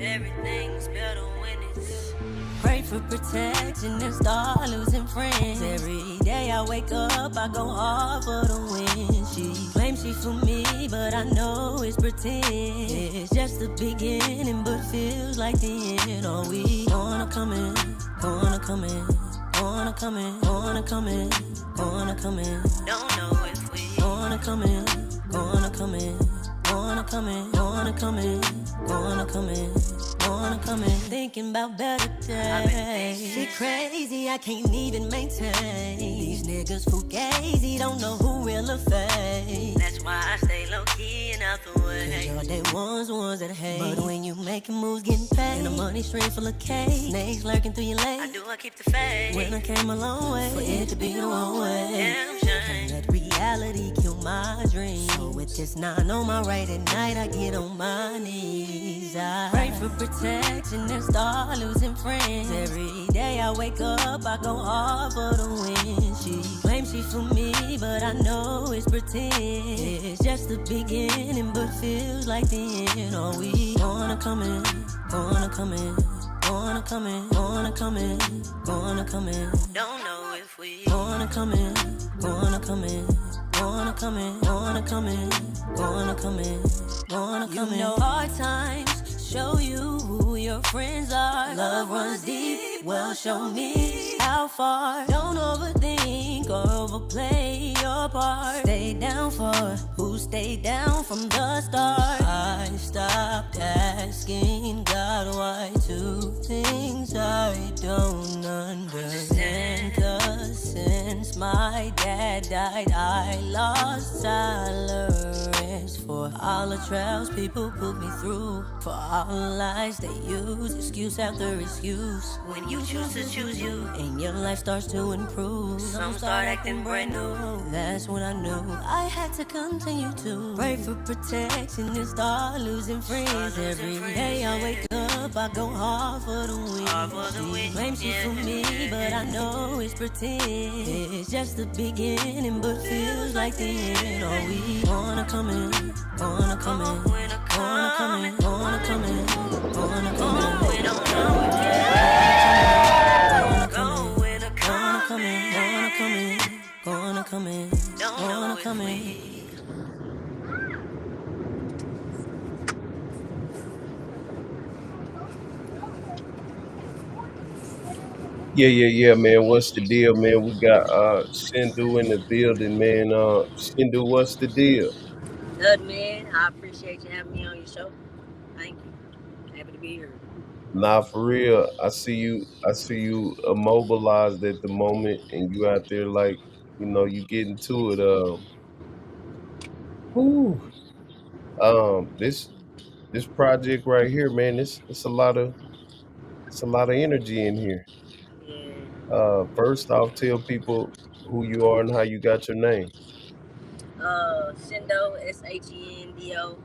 Everything's better when it's pray for protection and start losing friends. Every day I wake up, I go hard for the win. She claims she for me, but I know it's pretend. It's just the beginning, but feels like the end. Oh, we gonna come in, gonna come in, gonna come in, gonna come in, gonna come in. Don't know if we gonna come in, gonna come in, gonna come in, gonna come in, gonna come in, gonna come in. Thinking about better days. She crazy, I can't even maintain. These niggas fugazi, don't know who real or fake. That's why I stay low key and out the way. Cause you're they ones that hate. But when you making moves, getting paid, and the money stream full of cake, snakes lurking through your legs. I keep the faith. When I came a long way, for it to be the one way. Damn shame. Let reality kill my dreams. So with this 9 on my right at night, I get on my knees. I pray for protection and start losing friends. Every day I wake up, I go hard for the win. She claims she for me, but I know it's pretend. It's just the beginning, but feels like the end. Oh, we gonna come in, gonna come in, gonna come in, gonna come in, gonna come in. Don't know if we gonna come in, gonna come in, gonna come in, gonna come in, gonna come in, gonna come in. You know hard times show you who your friends are. Love runs deep, well show me how far. Don't overthink or overplay your part. Stay down for who stayed down from the start. I stopped asking God why two things I don't understand. Cause since my dad died, I lost tolerance for all the trials people put me through, for all the lies they use, excuse after excuse. When you choose to choose you, and your life starts to improve, some start acting brand new. That's when I knew I had to continue to pray for protection and start losing friends. Every day I wake up, I go hard for the win. She claims she for me, but I know it's pretend. It's just the beginning, but feels like the end. Oh, we gonna come in, gonna come in, gonna come in, gonna come in, gonna come in. We don't know if gonna come in, gonna come in, gonna come in, gonna come in, gonna come in. Yeah, man. What's the deal, man? We got Shendo in the building, man. Shendo, what's the deal? Good man, I appreciate you having me on your show. Thank you. Happy to be here. Nah, for real. I see you immobilized at the moment, and you out there like, you getting to it. Whew. This project right here, man. It's a lot of energy in here. Yeah. First off, tell people who you are and how you got your name. Shendo, Shendo.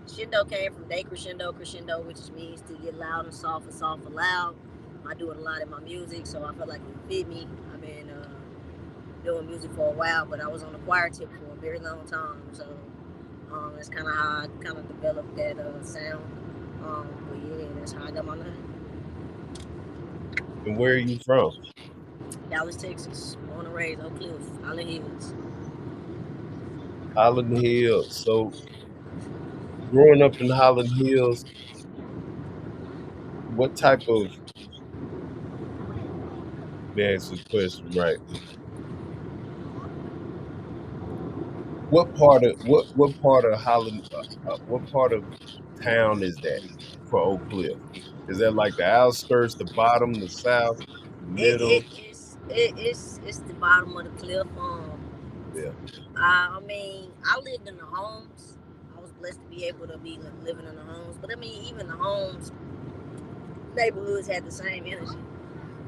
Shendo came from day crescendo, which means to get loud and soft and loud. I do it a lot in my music, so I feel like it fit me. I've been doing music for a while, but I was on the choir tip for a very long time, so that's kind of how I kind of developed that sound. But yeah, that's how I got my name. And where are you from? Dallas, Texas, born and raised, Oak Cliff, Holland Hills. Holland Hills. So growing up in Holland Hills, what type of may I ask this question right? What part of Holland? What part of town is that for Oak Cliff? Is that like the outskirts, the bottom, the south, the middle? It's the bottom of the cliff. Yeah, I mean, I lived in the homes. I was blessed to be able to be living in the homes. But I mean, even the homes, neighborhoods had the same energy,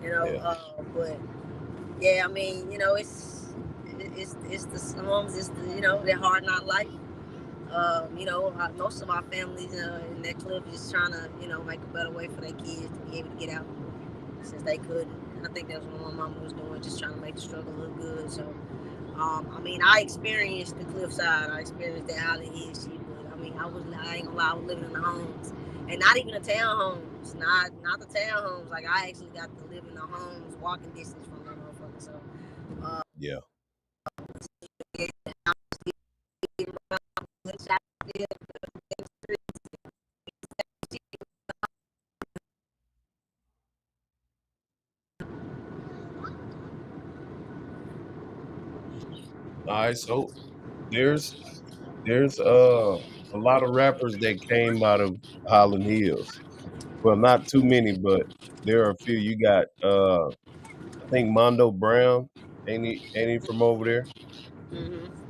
you know. yeah. But yeah, I mean, it's the slums. It's the the hard not life. Most of our families in that club is trying to make a better way for their kids to be able to get out since they couldn't. I think that's what my mama was doing, just trying to make the struggle look good. So I mean, I experienced the cliffside. I experienced the Island Head shit, but I mean, I ain't gonna lie, I was living in the homes. and not even the townhomes, not the townhomes. Like I actually got to live in the homes walking distance from that motherfucker. So uh, Yeah. yeah, I was good shot there. All right. So there's there's a lot of rappers that came out of Highland Hills. Well, not too many, but there are a few. You got I think Mondo Brown, ain't he from over there? Mm-hmm.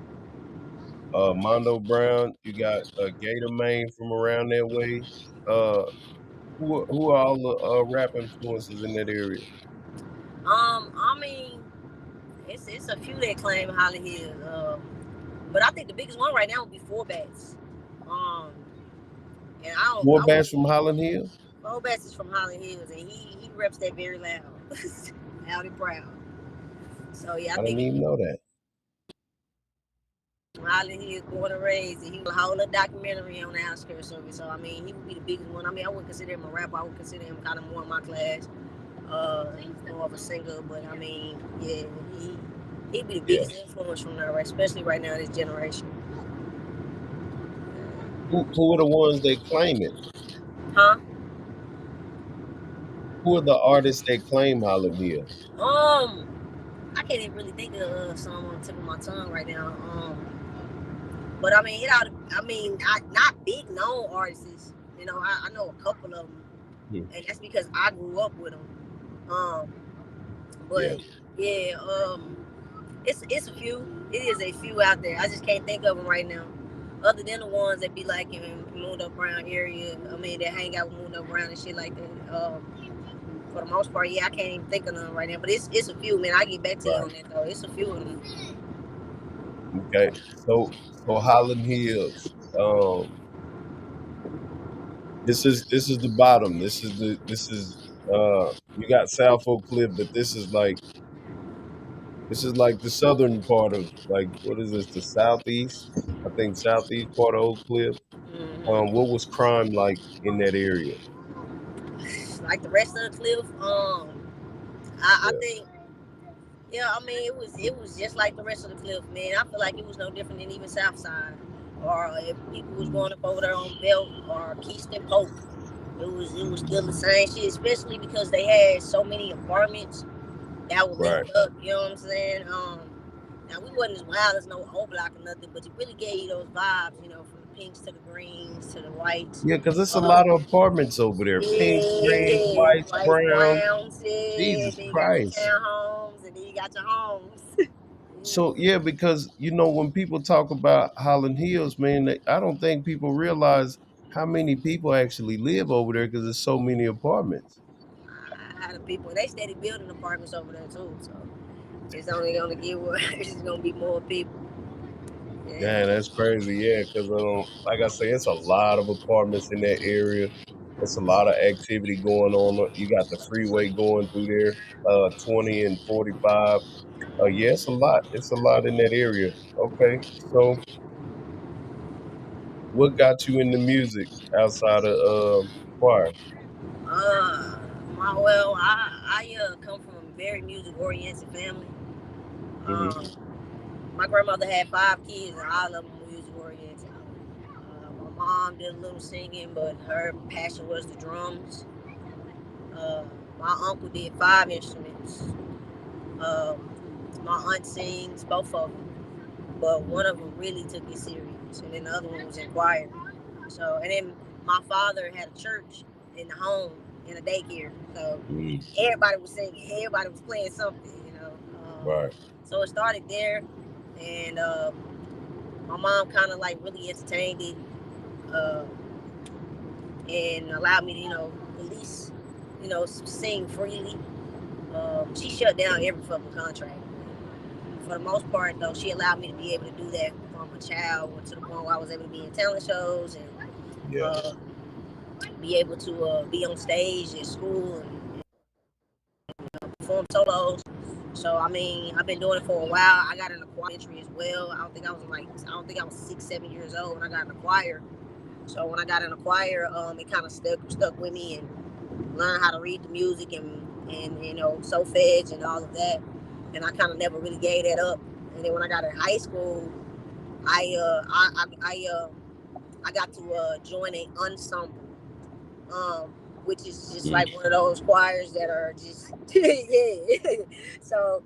Mondo Brown, you got Gator Main from around that way. Uh, who are all the rap influences in that area? I mean, it's a few that claim Holly Hills. But I think the biggest one right now would be Four Bats. Um, and More I would. bands from Highland Hills? Four Bats is from Holly Hills, and he reps that very loud, loud and proud. So yeah, I I didn't think even know that. Holly Hills, born and raised, and he was a whole other documentary on the outskirts of it. So I mean, he would be the biggest one. I mean, I wouldn't consider him a rapper. I would consider him kind of more in my class. More of a singer, but I mean, yeah, he'd be the Yeah. biggest influence from there, right? Especially right now, this generation. Who are the ones that claim it? Huh? Who are the artists that claim Highland Hills? I can't even really think of some on the tip of my tongue right now. But I mean, I mean, not big known artists. You know, I know a couple of them, Hmm. and that's because I grew up with them. Um, Yeah. but yeah, it's a few. It is a few out there. I just can't think of them right now. Other than the ones that be like in Mundo Brown area. I mean, that hang out with Mundo Brown and shit like that. For the most part, yeah, I can't even think of none right now. But it's a few, man. I get back to you Right. on that though. It's a few of them. Okay. So Highland Hills. This is the bottom. You got South Oak Cliff, but this is like the southern part of, like, what is this? The southeast? I think southeast part of Oak Cliff. Mm-hmm. What was crime like in that area? Like the rest of the cliff, I Yeah. think, yeah, I mean, it was just like the rest of the cliff, man. I feel like it was no different than even Southside, or if people was Mm, going up over there on Belt or Keystone Pope. It was still the same shit, especially because they had so many apartments that were right. linked up. You know what I'm saying? Now we wasn't as wild as no O Block or nothing, but it really gave you those vibes. You know, from the pinks to the greens to the whites. Yeah, because it's a Uh, lot of apartments over there. Pinks, greens, yeah, whites, whites, browns. browns, yeah. Jesus Then you got your Christ. townhomes, and then you got your homes. So yeah, because when people talk about Highland Hills, man, I don't think people realize how many people actually live over there because there's so many apartments. How the people they steady building apartments over there too, so it's only gonna get worse. It's gonna be more people. Yeah, Yeah. that's crazy. Yeah, because like I say, it's a lot of apartments in that area. It's a lot of activity going on. You got the freeway going through there, 20 and 45. Yeah, it's a lot. It's a lot in that area. Okay, so what got you into music outside of choir? Uh, I come from a very music oriented family. Hmm. Um, my grandmother had 5 kids, and all of them were music oriented. My mom did a little singing, but her passion was the drums. Uh, my uncle did 5 instruments. Uh, my aunt sings both of them, but one of them really took it serious, and then the other one was in choir. So, and then my father had a church in the home in a daycare. So Mm, everybody was singing, everybody was playing something, you know. right. So it started there, and my mom kind of like really entertained it, uh, and allowed me to, at least, sing freely. She shut down every fucking contract. For the most part, though, she allowed me to be able to do that from a child to the point where I was able to be in talent shows and Yeah. uh, be able to be on stage at school and perform solos. So I mean, I've been doing it for a while. I got in the choir entry as well. I don't think I was 6, 7 years old when I got in the choir. So when I got in the choir, it kind of stuck with me, and learned how to read the music and solfege and all of that. And I kind of never really gave that up. And then when I got in high school, I I got to join a ensemble, which is just Mm. like one of those choirs that are just yeah. So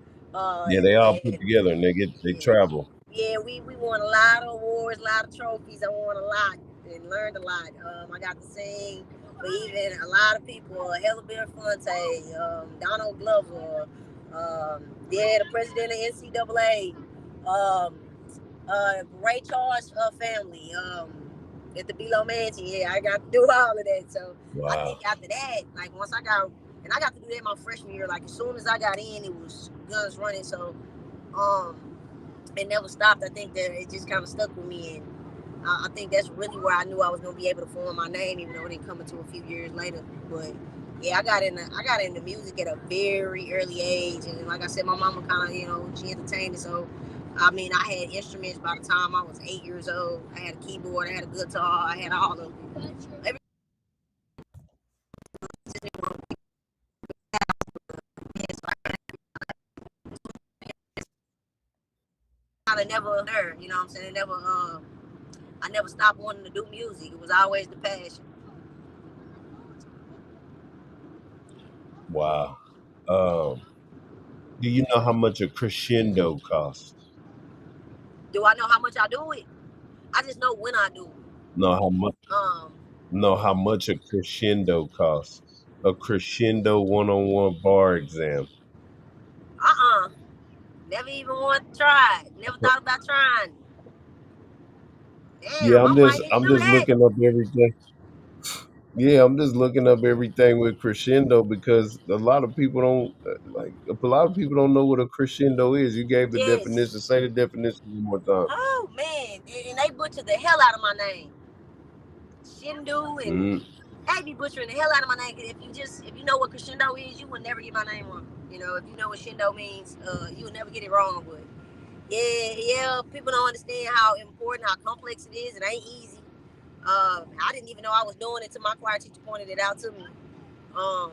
Yeah, they all put and together and they yeah, travel. yeah, we won a lot of awards, a lot of trophies. I won a lot and learned a lot. I got to sing for even a lot of people. Hella Belafonte, Donald Glover, yeah, the president of NCAA, um, Ray Charles family, at the Below Mansion. Yeah, I got to do all of that. So I Wow. think after that, like once I got to do that my freshman year. Like as soon as I got in, it was guns running. So um, it never stopped. I think that it just kind of stuck with me, and I think that's really where I knew I was gonna be able to form my name, even though it didn't come until a few years later. But yeah, I got into music at a very early age, and like I said, my mama kind of she entertained it. So I mean, I had instruments by the time I was 8 years old. I had a keyboard, I had a guitar, I had all of everything. I never heard, you know what I'm saying? It never, I never stopped wanting to do music. It was always the passion. Wow. Um, do you know how much a crescendo costs? Do I know how much I do it? I just know when I do it. Know how much Um, know how much a crescendo costs? A crescendo one-on-one bar exam. uh-uh. Never even want to try it. Never thought about trying. Yeah, Damn, I might need to I'm do just that. looking up everything. Yeah, I'm just looking up everything with crescendo because a lot of people don't a lot of people don't know what a crescendo is. You gave the definition. Yes. Say the definition one more time. Oh man, and they butchered the hell out of my name, Shendo, and Mm, they be butchering the hell out of my name. If you know what crescendo is, you will never get my name wrong. If you know what Shendo means, you will never get it wrong. But yeah, people don't understand how important, how complex it is. It ain't easy. I didn't even know I was doing it until my choir teacher pointed it out to me. Um,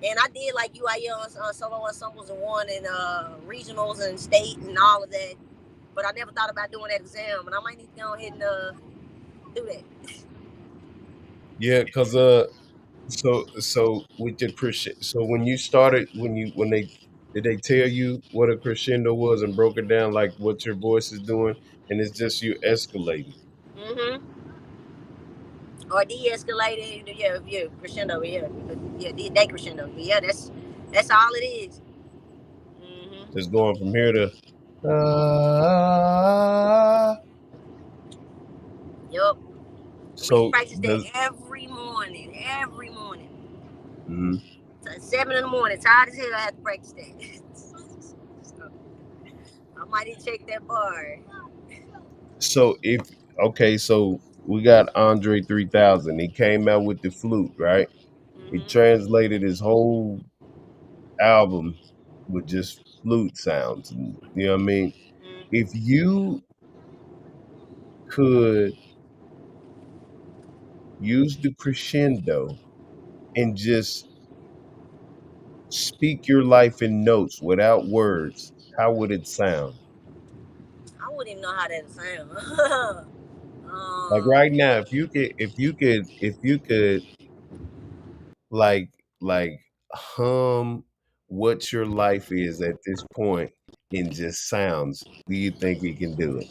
and I did like UIL solo ensembles and won in regionals and state and all of that. But I never thought about doing that exam, and I might need to go ahead and do that. yeah, because so with the crescendo, so when you started, when they did they tell you what a crescendo was and broke it down like what your voice is doing, and it's just you escalating. Mm-hmm. Or de-escalated, yeah, crescendo, yeah, decrescendo, yeah, that's all it is. Mm-hmm. Just going from here to uh, Yup. We so practice that does every morning, every morning. mhm. 7 in the morning, tired as hell. I have to practice that. So, I might need to check that bar. So if okay, so we got Andre 3000. He came out with the flute, right? He Mm-hmm. translated his whole album with just flute sounds, and you know what I mean. Mm-hmm. If you could use the crescendo and just speak your life in notes without words, how would it sound? I wouldn't even know how that sounds. Like um, right now, if you could like like hum what your life is at this point in just sounds, do you think you can do it?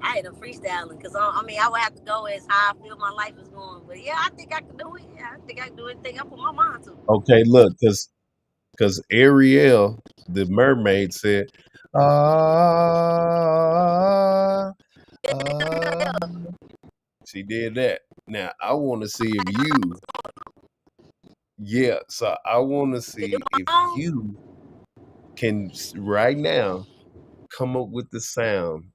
I ain't a freestyling because I mean I would have to go as how I feel my life is going. But yeah, I think I can do it. Yeah, I think I can do anything I put my mind to. Okay, look, because Ariel, the mermaid, said, ah, ah. She did that. Now I want to see if you, yeah. So I want to To do see my if own, you can right now come up with the sound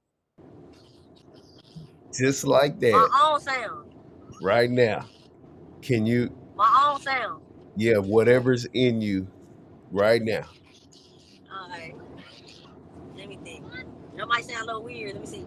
just like my that own sound, right now. Can you? my own sound. Yeah, whatever's in you right now. All right, let me think. That might sound a little weird. Let me see.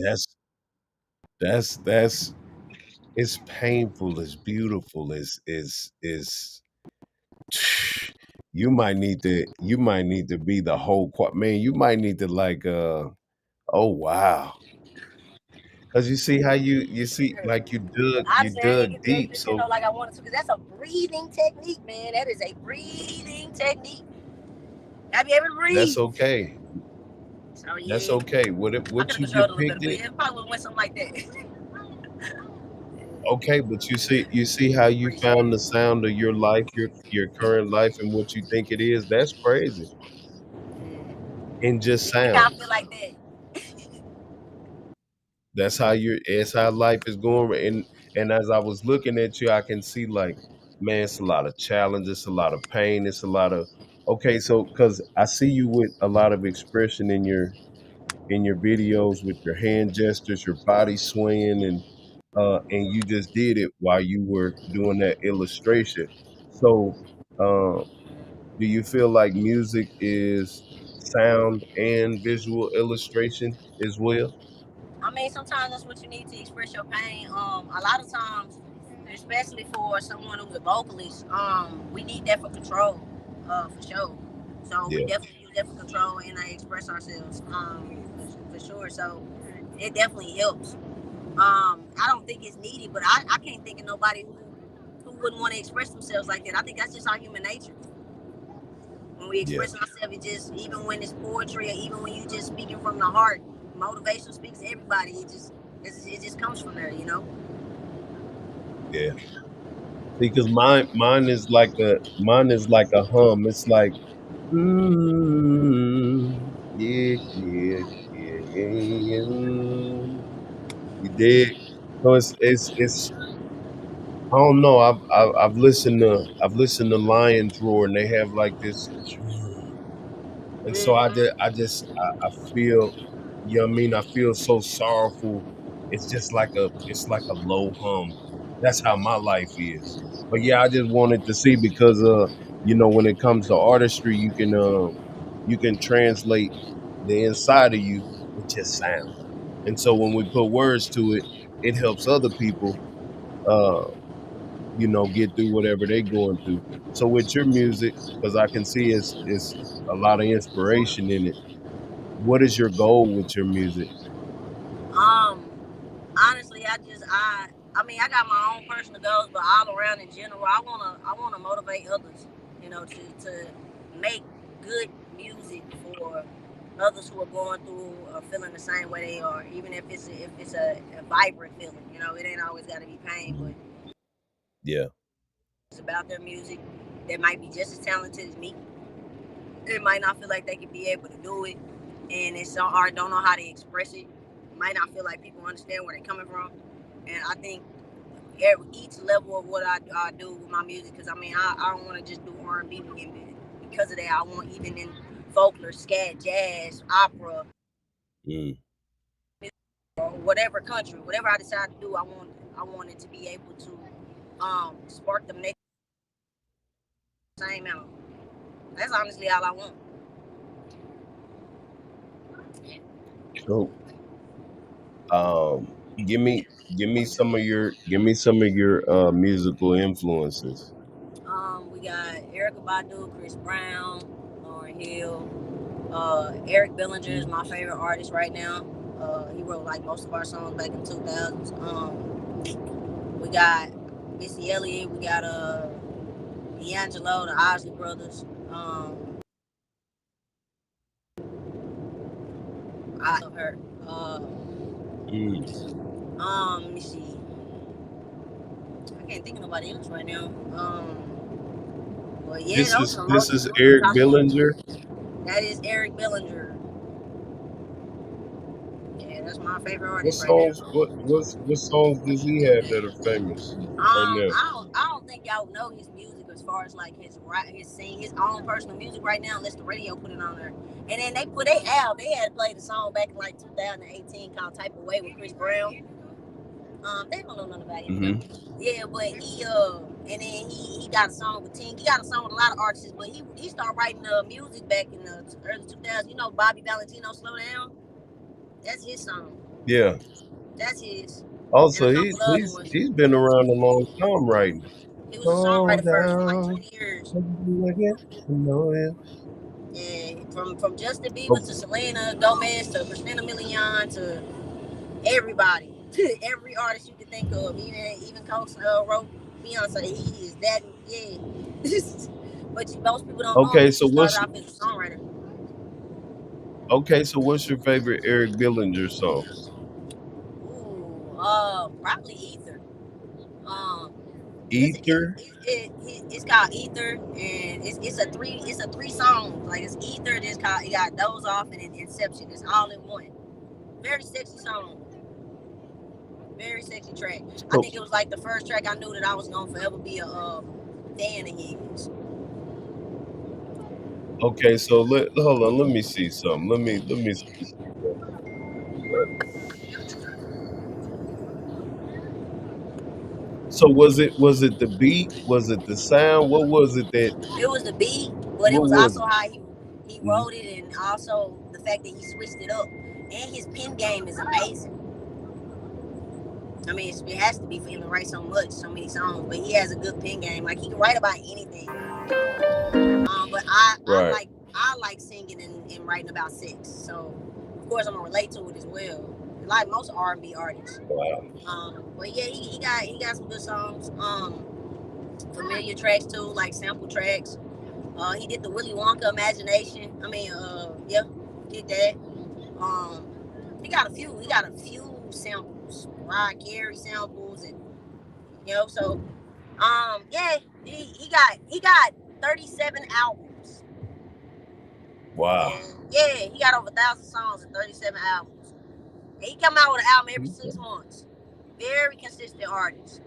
That's that's it's painful, it's beautiful, is you might need to be the whole man, you might need to like oh wow. Cause you see how you see like I you sang dug it deep. the So Shendo like I wanted to, because that's a breathing technique, man. That is a breathing technique. Have you ever that's breathed? okay. So That's yeah, okay. I What could have you controlled it a little better, depicted, but yeah, it probably would have went something like that. okay, but you see how you Appreciate found it. the sound of your life, your current life and what you think it is. That's crazy. In just Yeah, I feel sounds. like that. It's how life is going. And as I was looking at you, I can see like, man, it's a lot of challenge, it's a lot of pain, it's a lot of okay, so because I see you with a lot of expression in your videos with your hand gestures, your body swaying, and you just did it while you were doing that illustration. So, do you feel like music is sound and visual illustration as well? I mean, sometimes that's what you need to express your pain. A lot of times, especially for someone who's a vocalist, we need that for control, for sure. So we Yeah, definitely use that for control and express ourselves, for sure. So it definitely helps. I don't think it's needed, but I can't think of nobody who wouldn't want to express themselves like that. I think that's just our human nature. When we yeah, express ourselves, it just, even when it's poetry or even when you just speaking from the heart, motivation speaks to everybody. It just comes from there, you know. yeah. Because mine is like a hum. It's like yeah, yeah, yeah, yeah. You dig? So it's I don't know. I've listened to lions roar, and they have like this, and so I feel, you know what I mean. I feel so sorrowful. It's like a low hum. That's how my life is. But yeah, I just wanted to see because when it comes to artistry, you can translate the inside of you with just sound, and so when we put words to it, it helps other people. Uh, get through whatever they going through. So with your music, because I can see it's a lot of inspiration in it. What is your goal with your music? Um, Honestly, I mean, I got my own personal goals, but all around in general, I wanna motivate others, to make good music for others who are going through or feeling the same way they are, even if it's a vibrant feeling. It ain't always got to be pain, but Yeah, it's about their music. They might be just as talented as me. They might not feel like they can be able to do it, and it's so hard, don't know how to express it. Might not feel like people understand where they're coming from, and I think each level of what I do with my music, because I mean, I don't want to just do R&B, because of that. I want, even in folklore, scat, jazz, opera, mm, or whatever country, whatever I decide to do, I want it to be able to spark them next same out. That's honestly all I want. so um, give me give me some of your musical influences. We got Erica Badu, Chris Brown, Lauryn Hill. Eric Bellinger is my favorite artist right now. He wrote like most of our songs back in 2000s. We got Missy Elliott. We got D'Angelo, the Osley Brothers. I love her. Mm. Let me see. I can't think of nobody else right now. But yeah, This those is are this most is of the Eric top ones. Bellinger. That is Eric Bellinger. Yeah, that's my favorite What artist right songs? now. What songs does he have that are famous right now? I don't think y'all know his music as far as like his own personal music right now, unless the radio put it on there. And then they had played a song back in like 2018 called "Type of Way" with Chris Brown. They don't know nothing about him Hmm. though. Yeah, but and then he got a song with Tink. He got a song with a lot of artists, but he started writing music back in the early 2000s. Bobby Valentino, "Slow Down." That's his song. Yeah. That's his. And Also, a couple other ones. he's been around a long time writing. He was a Calm songwriter first for like down. 20 years. You know it. Yeah, from Justin Oh, Bieber to Selena Gomez to Christina Milian to everybody, to every artist you could think of. Even Coach wrote Beyonce. He is that, yeah. But most people don't know him okay, because so he started what's off as a songwriter. what's your favorite Eric Bellinger song? Ooh, probably Ether. Um, Ether. it's called Ether, and it's a three song. Like it's Ether. It's called it got Doze Off and Inception. It's all in one. Very sexy song. Very sexy track. I So think it was like the first track I knew that I was gonna forever be a fan of his. okay, so hold on, let me see something. Let me see. So was it the beat? Was it the sound? What was it that It was the beat, but it what was was also it? how he Mhm. wrote it, and also the fact that he switched it up. And his pen game is amazing. I mean, it has to be for him to write so many songs. But he has a good pen game. Like he can write about anything. But Right. I like singing and writing about sex. So of course I'm gonna relate to it as well. Like most R&B artists. Wow. But yeah, he got some good songs. Familiar tracks too, like sample tracks. He did the Willy Wonka Imagination. I mean, yeah, did that. Um, he got a few samples, Mariah Carey samples, and so yeah, he got 37 albums, Wow. and yeah, he got over 1,000 songs and 37 albums. And he come out with an album every Okay. 6 months. Very consistent artist.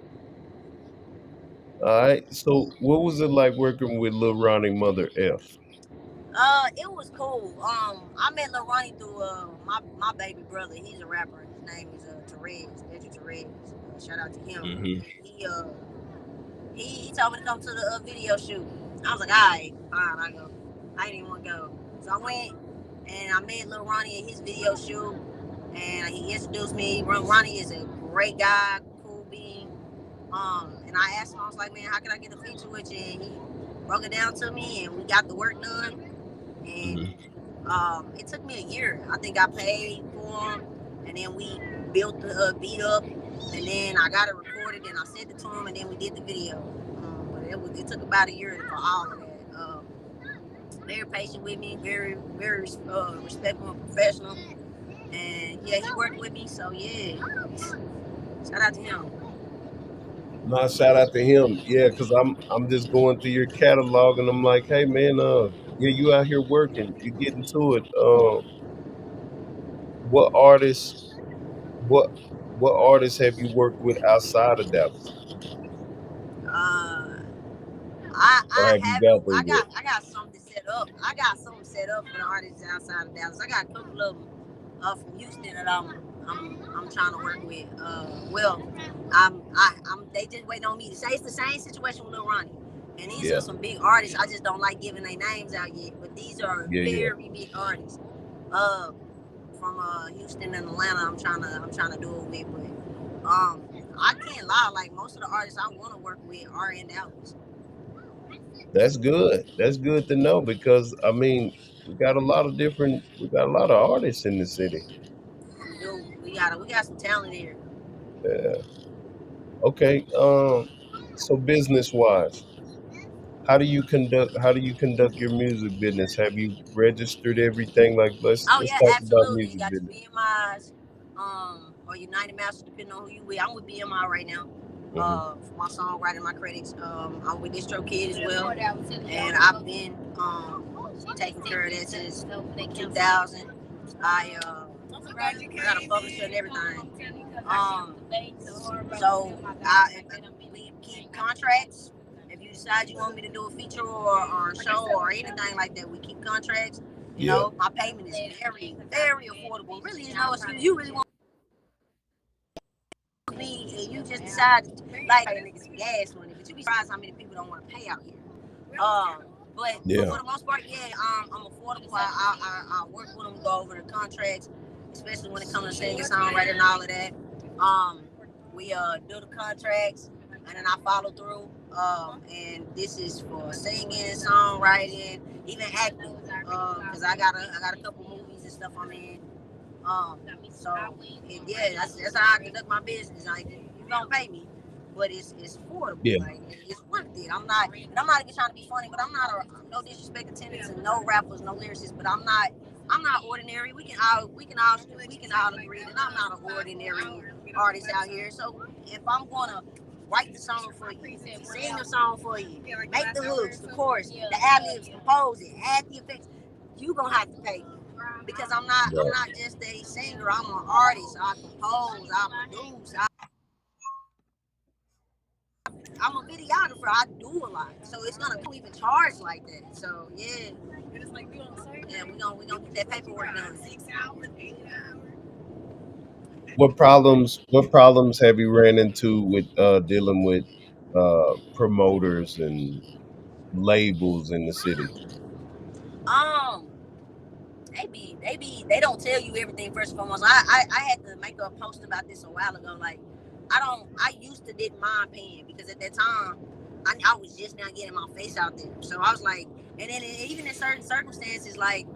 All right. So what was it like working with Lil Ronnie Mother F? It was cool. I met Lil Ronnie through my baby brother. He's a rapper. His name is Therese, Andrew Therese. Shout out to him. Hmm. He told me to come to the video shoot. I was like, all right, fine, I go. I didn't even want to go, so I went and I met Lil Ronnie at his video shoot, and he introduced me. Ronnie is a great guy, cool being. And I asked him, I was like, man, how can I get a feature with you? And he broke it down to me, and we got the work done. And Hmm. it took me a year. I think I paid for him, and then we built the beat up, and then I got it recorded, and I sent it to him, and then we did the video. But it took about a year for all of that. Very patient with me, very respectful and professional, and yeah, he worked with me. So yeah, shout out to him. No, shout out to him. Yeah, because I'm just going through your catalog and I'm like, hey man, yeah, you out here working, you getting to it. What artists what what artists have you worked with outside of Dallas? Uh, Or I have you haven't. got there yet? I got something set up. I got something set up for the artists outside of Dallas. I got a couple of them from Houston that I'm trying to work with. Well, I'm they just waiting on me to say it's the same situation with Lil Ronnie. And these are Yeah, some big artists. I just don't like giving their names out yet. But these are yeah. very big artists. Uh, from Houston and Atlanta. I'm trying to do it with. But I can't lie. Like most of the artists I want to work with are in Dallas. That's good. That's good to know because I mean, we got a lot of artists in the city. We got some talent here. Yeah. Okay. So business wise, how do you conduct your music business? Have you registered everything? Like Oh let's yeah, talk about absolutely. You music got your business. BMIs, or United Masters, depending on who you with. I'm with BMI right now. Hmm. For my songwriting, my credits. I'm with Distro Kid as well, and I've been taking care of that since 2000. I got a publisher and everything. So we keep contracts. If you decide you want me to do a feature or a show or anything like that, we keep contracts. Yeah, My payment is very affordable. Really, is no excuse. You really want me, and you just decide to like niggas some gas money, but you be surprised how many people don't want to pay out here. But yeah. for the most part, yeah, I'm affordable. I work with them, go over the contracts. especially when it comes to singing, songwriting, and all of that. Um, we do the contracts, and then I follow through. And this is for singing, songwriting, even acting. Cause I got a couple movies and stuff I'm in. So yeah, that's how I conduct my business. Like you gonna pay me, but it's affordable. Yeah. Like it's worth it. I'm not even trying to be funny, but I'm not no disrespect intended to no rappers, no lyricists, but I'm not ordinary. We can all agree that I'm not an ordinary artist out here. So if I'm gonna write the song for you, sing the song for you, make the hooks, the chorus, the ad libs, compose it, add the effects, you gonna have to pay me because I'm not Right. I'm not just a singer. I'm an artist. I compose. I produce. I'm a videographer. I do a lot, so it's gonna even charge like that. So yeah, yeah, we gonna get that paperwork done. 6 hours, 8 hours. What problems have you ran into with dealing with promoters and labels in the city? Um, they don't tell you everything first and foremost. I had to make a post about this a while ago. Like I used to didn't mind paying because at that time I was just now getting my face out there. So I was like, and then even in certain circumstances, like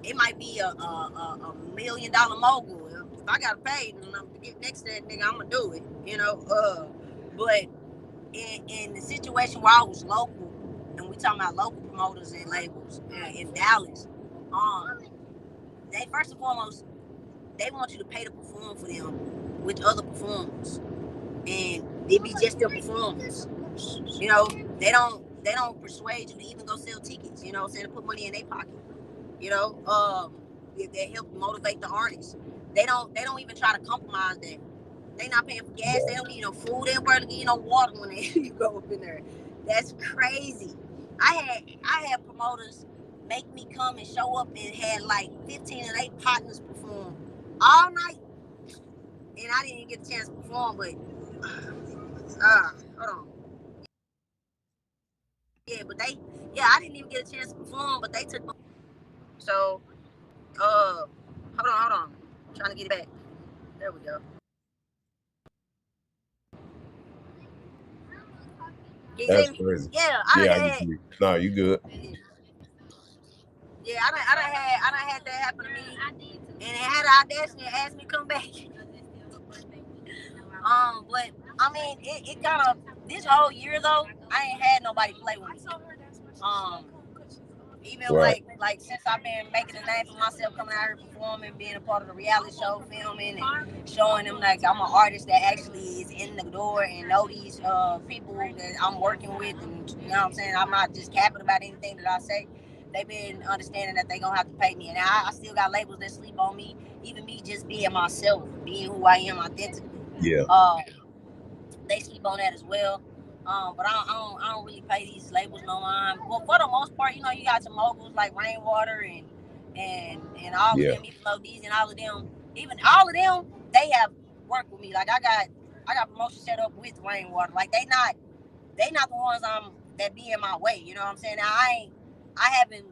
it might be a $1 million mogul. If I gotta pay, then I'm to get next to that nigga, I'm gonna do it. But in the situation where I was local, and we talking about local promoters and labels in Dallas, they first and foremost they want you to pay to perform for them with other performers, and it be just their performance. You know, they don't persuade you to even go sell tickets. You know, saying to put money in their pocket. You know, if they help motivate the artists, they don't even try to compromise that. They not paying for gas. They don't give you no food. They don't barely give you no water when you go up in there. That's crazy. I had promoters make me come and show up and had like 15 and 8 partners perform all night, and I didn't even get a chance to perform. But hold on. I didn't even get a chance to perform, but they took. So hold on. I'm trying to get it back. There we go. Can you see That's me? crazy. Yeah, I Yeah, done I get had. you. No, you good. Yeah, I done had that happen to me, and they had the audacity to ask me to come back. But I mean, it kind of this whole year though, I ain't had nobody play with me. Um, Even Right. like since I've been making a name for myself, coming out here performing, being a part of the reality show, filming, and showing them like I'm an artist that actually is in the door and know these people that I'm working with, and you know what I'm saying. I'm not just capping about anything that I say. They've been understanding that they're gonna have to pay me, and I still got labels that sleep on me. Even me just being myself, being who I am authentically. Yeah. They sleep on that as well. But I don't really pay these labels no mind. Well, for the most part, you got some moguls like Rainwater and all of Yeah. them, even Lodiz and all of them, even all of them, they have worked with me. Like I got promotion set up with Rainwater. Like they not the ones that be in my way. You know what I'm saying? Now I haven't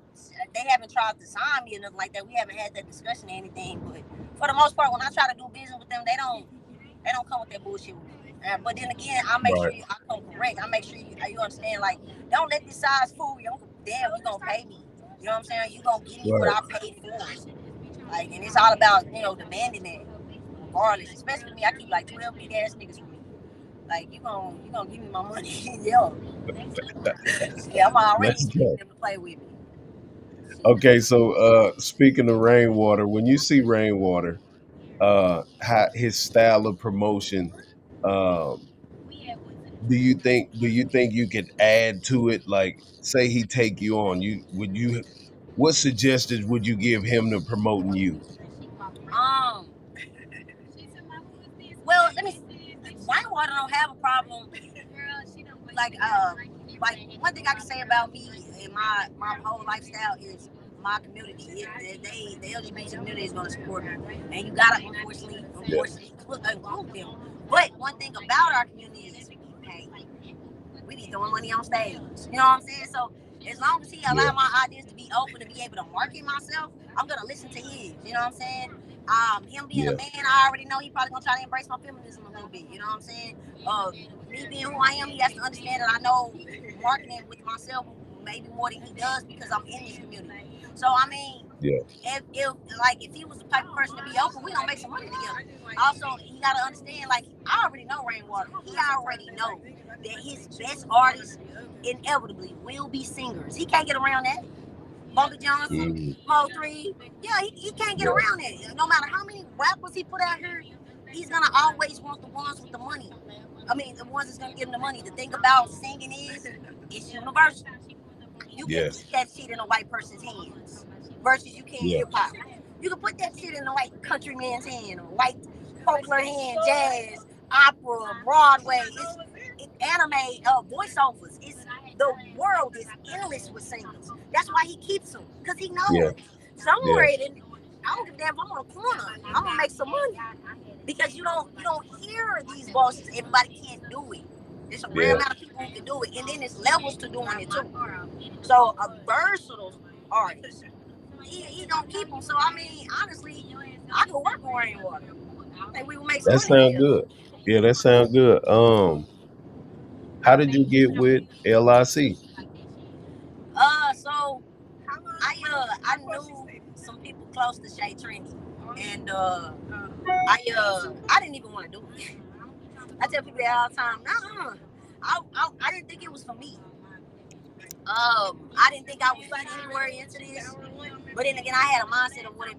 they haven't tried to sign me or nothing like that. We haven't had that discussion or anything. But for the most part, when I try to do business with them, they don't come with that bullshit with me. But then again, I make sure Right. I come correct. I make sure you understand. Like, don't let this size fool you. Damn, you gonna pay me. You know what I'm saying? You gonna give me what Right. I paid for. Like, and it's all about demanding that, regardless. Especially with me, I keep like 12 big ass niggas with me. Like, you gonna give me my money, yo. Yeah, I'm already Let's expecting go. them to play with me. Okay, so speaking of Rainwater, when you see Rainwater, his style of promotion, um, do you think you could add to it? Like, say he take you on, what suggestions would you give him to promoting you? Um, well, let me. Whitewater don't have a problem. Like, one thing I can say about me and my whole lifestyle is my community. The LGBT community is going to support me, and you gotta Yeah. unfortunately include them. But one thing about our community is, hey, we be throwing money on stage. You know what I'm saying? So as long as he Yeah. allow my ideas to be open to be able to market myself, I'm gonna listen to his. You know what I'm saying? Him being a Yeah. man, I already know he probably gonna try to embrace my feminism a little bit. You know what I'm saying? Me being who I am, he has to understand that I know marketing with myself maybe more than he does because I'm in this community. So I mean, Yeah. if he was the type of person to be open, we gonna make some money together. Also, he gotta understand, like, I already know Rainwater. He already know that his best artists inevitably will be singers. He can't get around that. Bumpy Johnson, Mm, Mo3. Yeah, he can't get yeah. around it. No matter how many rappers he put out here, he's gonna always want the ones with the money. I mean, the ones that's gonna give him the money. The thing about singing is, it's universal. You can put Yes. that shit in a white person's hands versus you can Yeah. hip hop. You can put that shit in a white country man's hand, a white folklore hand, jazz, opera, Broadway. It's anime, voiceovers. It's the world is endless with singers. That's why he keeps them because he Yeah. knows somewhere Yeah. in I don't give a damn if I'm on a corner. I'm gonna make some money because you don't hear these bosses. Everybody can't do it. There's a rare Yeah. amount of people who can do it, and then there's levels to doing it too. So a versatile artist, he gonna keep them. So I mean, honestly, I could work with Rainwater. I think we will make some That money sounds together. good. Yeah, that sounds good. How did you get with LIC? So I knew some people close to Shay Trinity, and I didn't even want to do it. I tell people that all the time. Nah, I didn't think it was for me. I didn't think I was fit anywhere into this. But then again, I had a mindset of what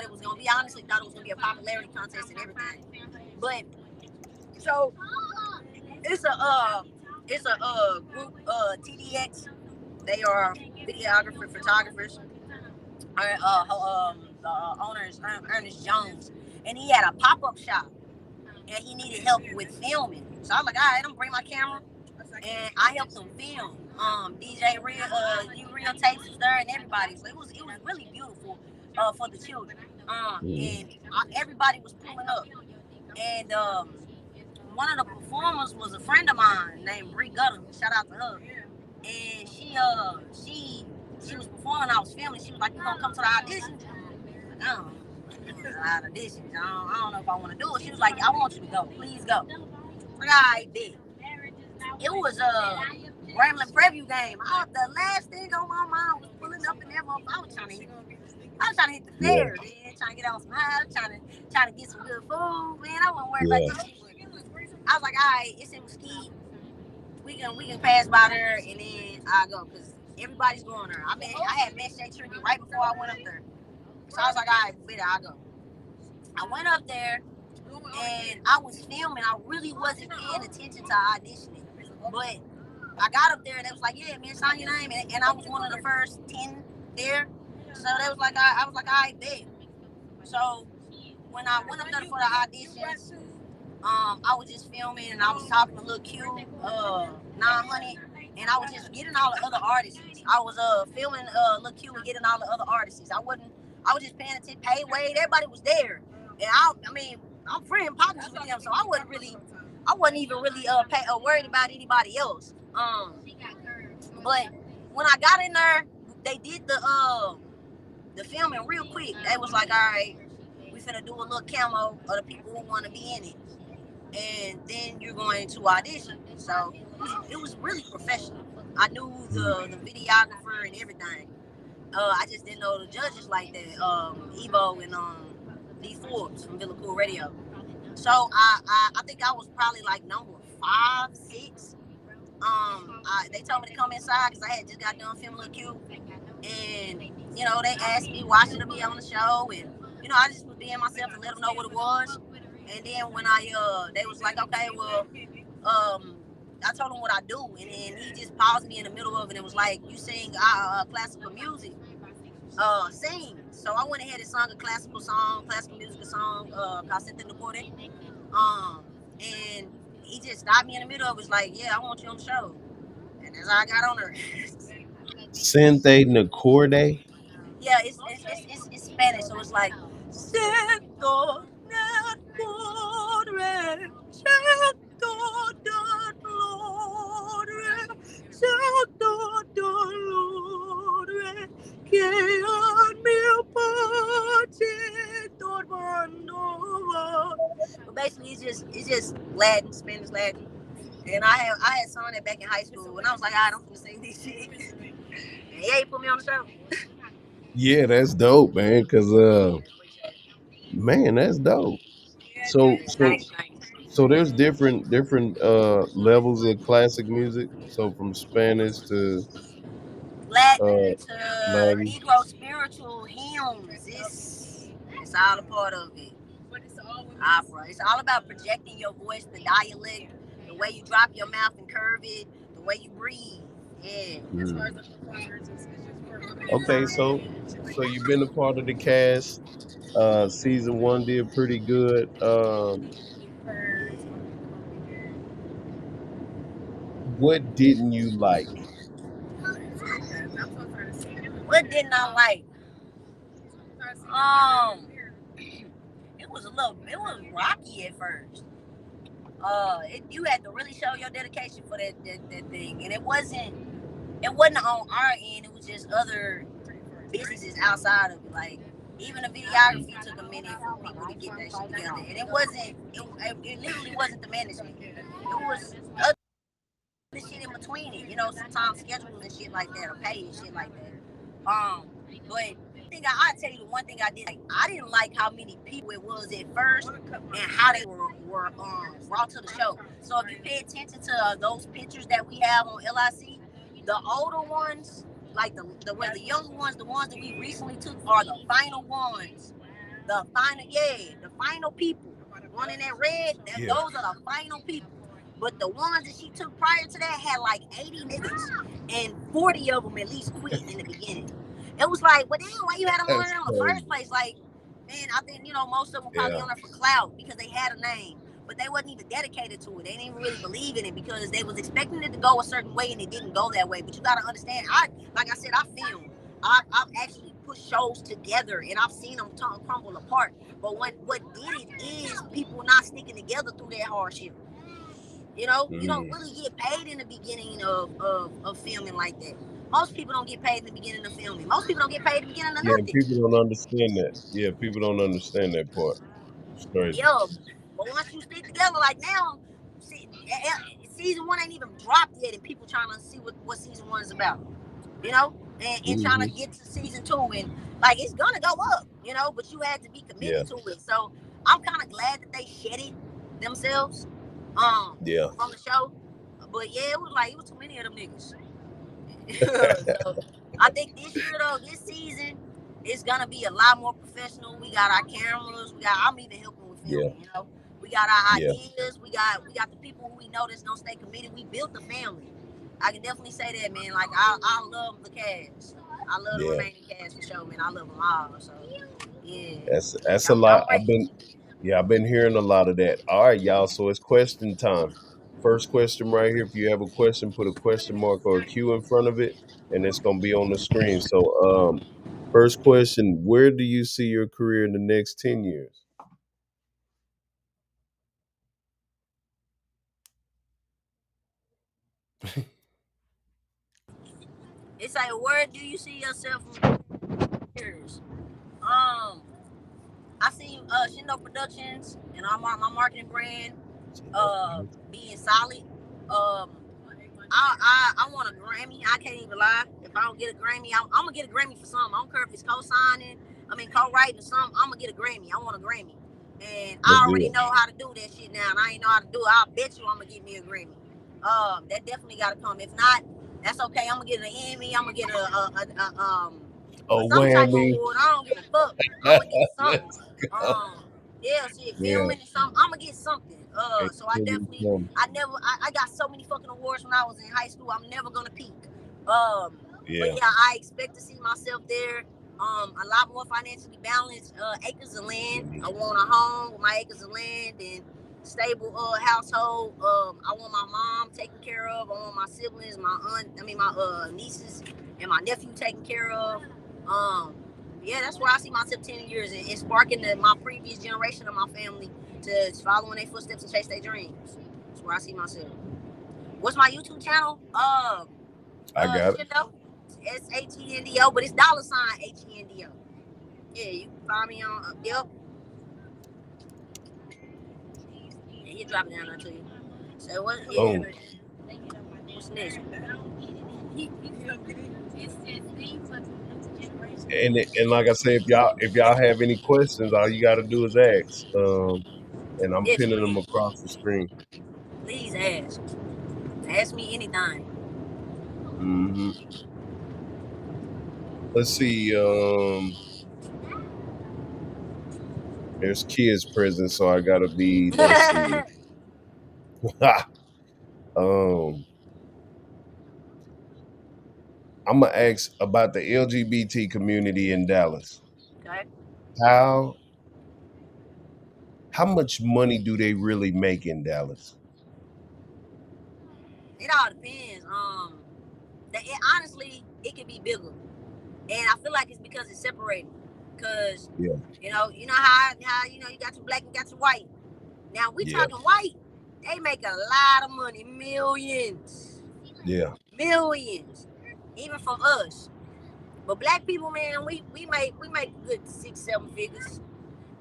it was gonna be. I honestly thought it was gonna be a popularity contest and everything. But so it's a group TDX. They are videographer photographers. The owner is Ernest Jones, and he had a pop up shop, and he needed help with filming. So I was like, all right, I'm gonna bring my camera, and I helped them film. DJ Real Tapes was there, and everybody. So it was really beautiful for the children. Mm, And everybody was pulling up, and one of the performers was a friend of mine named Bree Gutter. Shout out to her. And she was performing. I was filming. She was like, "You gonna come to the audition?" Like, I don't know. A lot of auditions. I don't know if I want to do it. She was like, "I want you to go. Please go." Like, I did. It was a Grambling preview game. The last thing on my mind was pulling up in that motherfucker. I was trying to hit the yeah. fair, man. Trying to get on some high, trying to get some good food, man. I wasn't worried about Yeah. this shit. I was like, all right, it's in Mesquite. We can pass by there and then I go because everybody's going there. I had met Shay Trinity right before I went up there, so I was like, all right, better I go. I went up there and I was filming. I really wasn't paying attention to auditioning, but I got up there and they was like, yeah, man, sign your name, and I was one of the first 10 there. So they was like, I was like, all right, bet. So when I went up there for the auditions, I was just filming and I was talking to Lil Q, 900, and I was just getting all the other artists. I was filming Lil Q and getting all the other artists. I was just paying attention. Pay Wade, everybody was there, and I mean, I'm friend partners with them, so I wasn't even really worried about anybody else. But when I got in there, they did the filming real quick. They was like, all right, we finna do a little camo of the people who want to be in it, and then you're going to audition. So it was really professional. I knew Mm, the videographer and everything. I just didn't know the judges like that. Evo and D Forbes from Villa Cool Radio. So I think I was probably like number 5, 6. They told me to come inside because I had just got done filming a Q, and they asked me why should I be on the show, and I just was being myself and let them know what it was. And then when they was like, okay, well, I told him what I do, and then he just paused me in the middle of it and was like, you sing classical music, sing. So I went ahead and sung a classical music song called Something to Put It. And he just stopped me in the middle of it, was like, yeah, I want you on the show. And that's how I got on there. Sente Nacorde? Yeah, it's Spanish, so it's like Siento nadie, siento dolor, siento dolor, que a mi pache basically it's just Latin, Spanish Latin. And I had sung that back in high school, and I was like, I don't want to sing this shit. And yeah, he put me on the show. Yeah, that's dope, man. Cause man, that's dope. So so Thanks. so there's different levels of classic music. So from Spanish to uh Latin to Latin. Negro spiritual hymns. It's all a part of it. Opera. It's all about projecting your voice, the dialect, the way you drop your mouth and curve it, the way you breathe. Yeah. Mm. Okay, so you've been a part of the cast. Season one did pretty good. What didn't you like? What didn't I like? Um, it was rocky at first. You had to really show your dedication for that thing, and it wasn't on our end. It was just other businesses outside of it. Like even the videography took a minute for people to get that shit together, and it literally wasn't the management. It was other shit in between it. Sometimes schedules and shit like that, or pay and shit like that. But I tell you the one thing I did like. I didn't like how many people it was at first, and how they were brought to the show. So if you pay attention to those pictures that we have on LIC, the older ones, like the younger ones, the ones that we recently took, are the final ones. The final people. One in that red, Yeah. those are the final people. But the ones that she took prior to that had like 80 niggas, and 40 of them at least quit in the beginning. It was like, well, damn, why you had them on That's there in the crazy. first place? Like, man, I think most of them were probably Yeah. on there for clout because they had a name, but they wasn't even dedicated to it. They didn't even really believe in it because they was expecting it to go a certain way and it didn't go that way. But you gotta understand, like I said, I film. I've actually put shows together and I've seen them crumble apart. But what did it is people not sticking together through that hardship. You don't really get paid in the beginning of filming like that. Most people don't get paid in the beginning of filming. Most people don't get paid in the beginning of Yeah, nothing. people don't understand that. Yeah, people don't understand that part. It's crazy. Yeah, but once you stick together, like now, season one ain't even dropped yet, and people trying to see what season one is about. And trying to get to season two, and like it's gonna go up, but you had to be committed to it. So I'm kind of glad that they shed it themselves, Yeah. from the show. But yeah, it was too many of them niggas. So I think this year though, this season, it's gonna be a lot more professional. We got our cameras. I'm even helping with Yeah. filming. We got our Yeah. ideas. We got the people who we know that's gonna stay committed. We built a family. I can definitely say that, man. Like I love the cast. I love the Yeah. remaining cast for sure, man. I love them all. So yeah, That's a I'm lot. ready. I've been hearing a lot of that. All right, y'all. So it's question time. First question right here. If you have a question, put a question mark or a Q in front of it, and it's gonna be on the screen. So first question, where do you see your career in the next 10 years? It's like, where do you see yourself in years? I see Shendo Productions and my marketing brand being solid. Um, I want a Grammy. I can't even lie. If I don't get a Grammy, I'm gonna get a Grammy for something. I don't care if it's co-signing, co-writing or something. I'm gonna get a Grammy. I want a Grammy, and That's I already good. know how to do that shit now. And I ain't know how to do it. I bet you I'm gonna get me a Grammy. That definitely gotta come. If not, that's okay. I'm gonna get an Emmy. I'm gonna get Oh, some type of whammy. award. I don't give a fuck. I'm gonna get something. Let's go. Yeah, shit, Yeah. filming and something. I'm gonna get something. Hey, So I definitely, I got so many fucking awards when I was in high school. I'm never gonna peak. But Yeah. yeah, I expect to see myself there. A lot more financially balanced. Acres of land. I want a home with my acres of land and stable household. I want my mom taken care of. I want my siblings, my nieces and my nephew taken care of. Yeah, that's where I see myself 10 years and sparking my previous generation of my family to follow in their footsteps and chase their dreams. That's where I see myself. What's my YouTube channel? I got it. Shendo, Shendo, but it's $Hendo. Yeah, you can find me on. Yep. he'll drop it down there to you. So what? Yeah. Boom. What's next? And like I said, if y'all have any questions, all you got to do is ask. And I'm Yes, pinning them please. across the screen. Please ask. Ask me anything. Hmm. Let's see. There's kids present, so I gotta be. Let's see. um, I'm gonna ask about the LGBT community in Dallas. Okay. How how much money do they really make in Dallas? It all depends. Honestly, it could be bigger, and I feel like it's because it's separated. Cause Yeah, you know how you got your black and got your white. Now we yeah, talking white. They make a lot of money, millions, yeah. millions, even from us. But black people, man, we make good 6, 7 figures,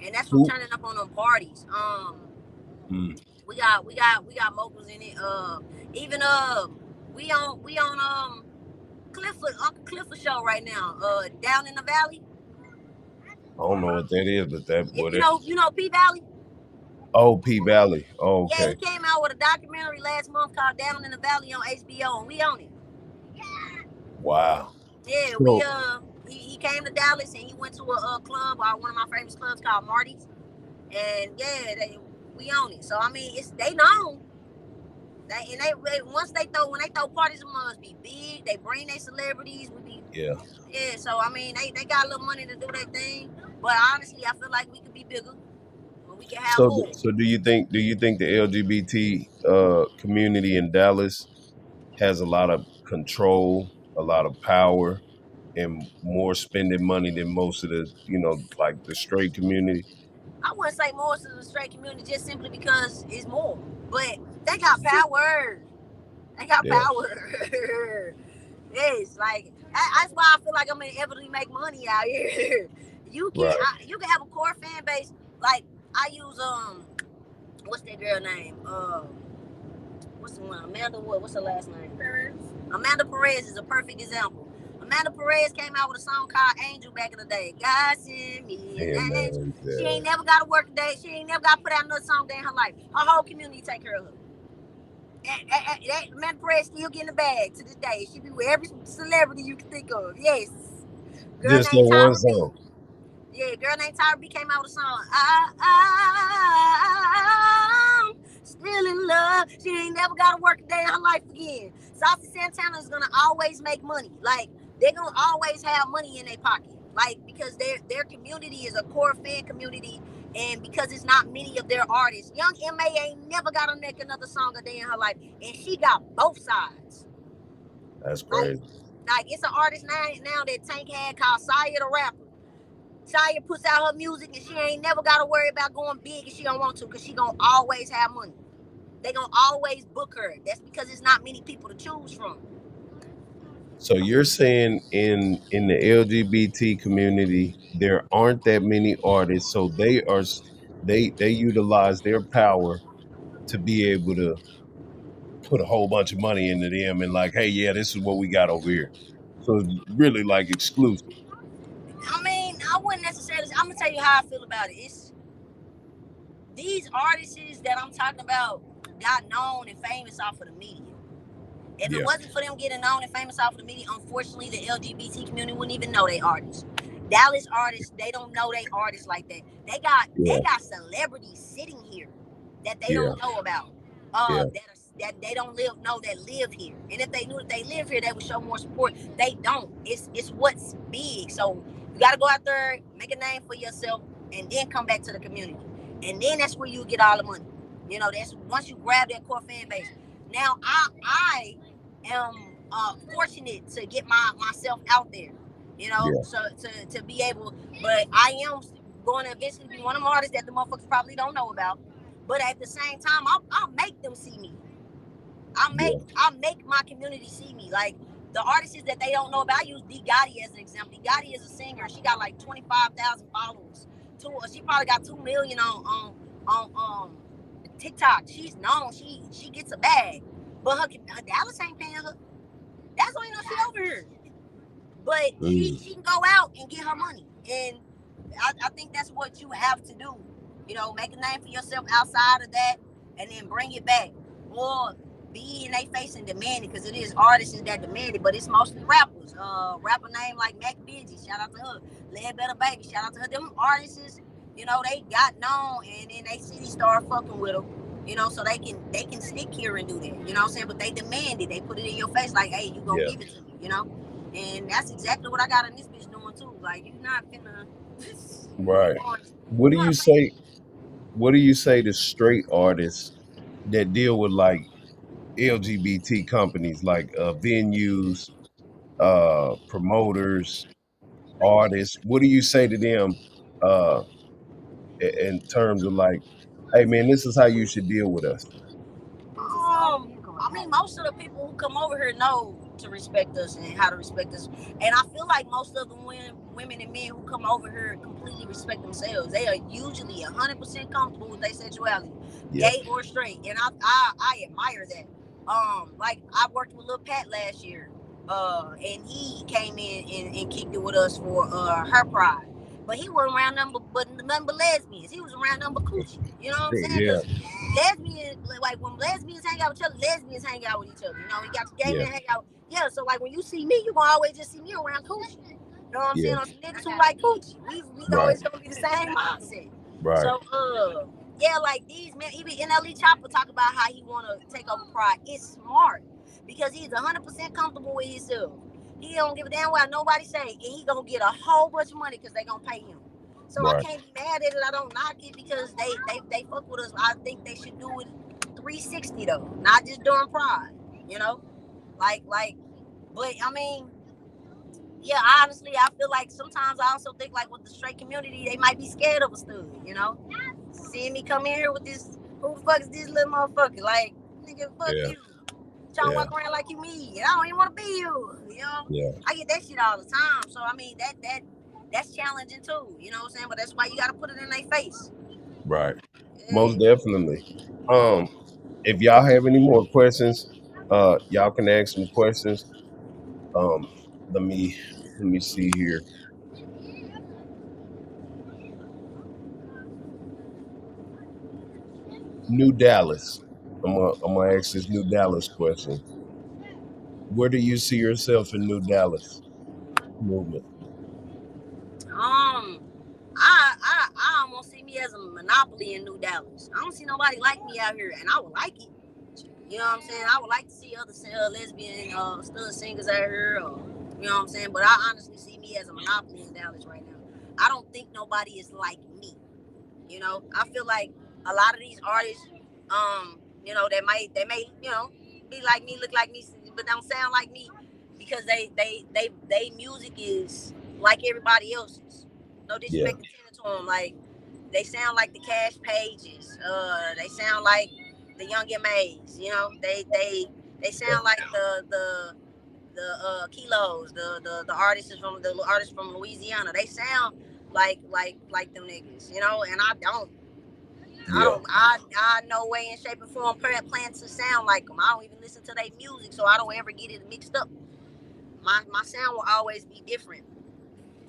and that's from Who? turning up on them parties. Mm, We got moguls in it. Even we on Clifford Uncle Clifford show right now. Down in the valley. I don't know what that is, but that If what you it. know P Valley. Oh, P Valley. Oh, Yeah, okay. he came out with a documentary last month called Down in the Valley on HBO, and we on it. Wow. Yeah, we So he came to Dallas and he went to a club, one of my favorite clubs called Marty's, and yeah, we own it. So I mean, it's they known. Once when they throw parties, it must be big. They bring their celebrities. yeah. Yeah. So I mean, they got a little money to do their thing. But honestly, I feel like we could be bigger. We can have So more. so do you think the LGBT community in Dallas has a lot of control, a lot of power, and more spending money than most of the like the straight community? I wouldn't say more to the straight community just simply because it's more. But they got power. They got Yeah. power. Yes, like that's why I feel like I'm gonna inevitably make money out here. Right. You can have a core fan base. Like I use what's that girl name? What's the one? Amanda what? What's her last name? Perez. Amanda Perez is a perfect example. Amanda Perez came out with a song called Angel back in the day. God send me an Yeah, angel. man. She Yeah. ain't never got to work a day. She ain't never got to put out another song day in her life. Her whole community take care of her. That Amanda Perez still getting the bag to this day. She be with every celebrity you can think of. Yes. Girl Just that named one Tyra B. song. Yeah, girl named Tyra B came out with a song. I'm still in love. She ain't never got to work a day in her life again. Saucy Santana is gonna always make money. Like they're gonna always have money in their pocket. Like because their community is a core fan community, and because it's not many of their artists. Young M.A. ain't never got to make another song a day in her life, and she got both sides. That's Like, crazy. like it's an artist now that Tank had called Saya the Rapper. Saya puts out her music and she ain't never got to worry about going big if she don't want to, because she gonna always have money. They gonna always book her. That's because it's not many people to choose from. So you're saying in the LGBT community there aren't that many artists, so they utilize their power to be able to put a whole bunch of money into them and like, hey, yeah, this is what we got over here. So it's really like exclusive. I mean, I wouldn't necessarily. I'm gonna tell you how I feel about it. It's these artists that I'm talking about got known and famous off of the media. If it Yeah, wasn't for them getting known and famous off of the media, unfortunately, the LGBT community wouldn't even know they artists. Dallas artists, they don't know they artists like that. They yeah, got celebrities sitting here that they yeah, don't know about. yeah. That they don't live here. And if they knew that they live here, they would show more support. They don't. It's what's big. So you got to go out there, make a name for yourself, and then come back to the community. And then that's where you get all the money. That's once you grab that core fan base. Now I am fortunate to get myself out there, Yeah. so to be able, but I am going to eventually be one of the artists that the motherfuckers probably don't know about. But at the same time, I'll make them see me. Yeah. I'll make my community see me. Like the artists that they don't know about. I use D Gotti as an example. D Gotti is a singer. She got like 25,000 followers. She probably got 2 million on TikTok. She's known. She gets a bag, but her Dallas ain't paying her. That's why you know she over here. But Mm, she can go out and get her money, and I think that's what you have to do. You know, make a name for yourself outside of that, and then bring it back, or be in their face and demand it, because it is artists that demand it, but it's mostly rappers. Rapper name like Mac Benji, shout out to her. Led Better Baby, shout out to her. Them artists, you know, they got known, and then they city start fucking with them. You know, so they can stick here and do that. You know what I'm saying? But they demand it. They put it in your face like, hey, you gonna yeah, give it to me. You know, and that's exactly what I got in this bitch doing too. Like, you not finna. right. What do You you not say? What do you say to straight artists that deal with like LGBT companies, like venues, promoters, artists? What do you say to them uh, in terms of like, hey man, this is how you should deal with us? I mean, most of the people who come over here know to respect us and how to respect us. And I feel like most of the women and men who come over here completely respect themselves. They are usually 100% comfortable with their sexuality, Yeah, gay or straight. And I admire that. Like, I worked with Lil Pat last year, and he came in and kicked it with us for her pride. But he wasn't around nothing but lesbians. He was around nothing but coochie. You know what I'm saying? yeah, Because lesbians, like when lesbians hang out with each other, lesbians hang out with each other. You know, you got the gay yeah, men hang out. Yeah, so like when you see me, you gonna always just see me around coochie. You know what I'm yeah. saying? Or some niggas who like coochie. We Right, always gonna be the same mindset. right, So yeah, like these men, even NLE Chopper talk about how he wanna take over Pride. It's smart because he's 100% comfortable with himself. He don't give a damn what nobody say, and he gonna get a whole bunch of money because they gonna pay him. So I right, can't be mad at it. I don't knock it because they fuck with us. I think they should do it 360 though, not just during Pride. You know, like. But I mean, yeah. Honestly, I feel like sometimes I also think like with the straight community, they might be scared of a stud. You know, seeing me come in here with this, who the fuck is this little motherfucker? Like, nigga, fuck yeah, you. Trying to yeah, walk around like you me, and I don't even want to be you. You know, yeah, I get that shit all the time. So I mean, that's challenging too. You know what I'm saying? But that's why you got to put it in their face. right. Most Yeah. definitely. Um, if y'all have any more questions, y'all can ask some questions. Um, let me see here. New Dallas. I'm gonna ask this New Dallas question. Where do you see yourself in New Dallas movement? Um, I almost see me as a monopoly in New Dallas. I don't see nobody like me out here, and I would like it. You know what I'm saying? I would like to see other lesbian stud singers out here, or, you know what I'm saying? But I honestly see me as a monopoly in Dallas right now. I don't think nobody is like me. You know, I feel like a lot of these artists, they may, be like me, look like me, but don't sound like me because they music is like everybody else's. No Yeah, disrespect to them, like they sound like the Cash Pages. They sound like the Young M.A.'s. You know, they yeah, sound like the Kilos, the artists from Louisiana. They sound like them niggas, you know. And yeah, I no way in shape and form plan to sound like them. I don't even listen to their music, so I don't ever get it mixed up. My sound will always be different.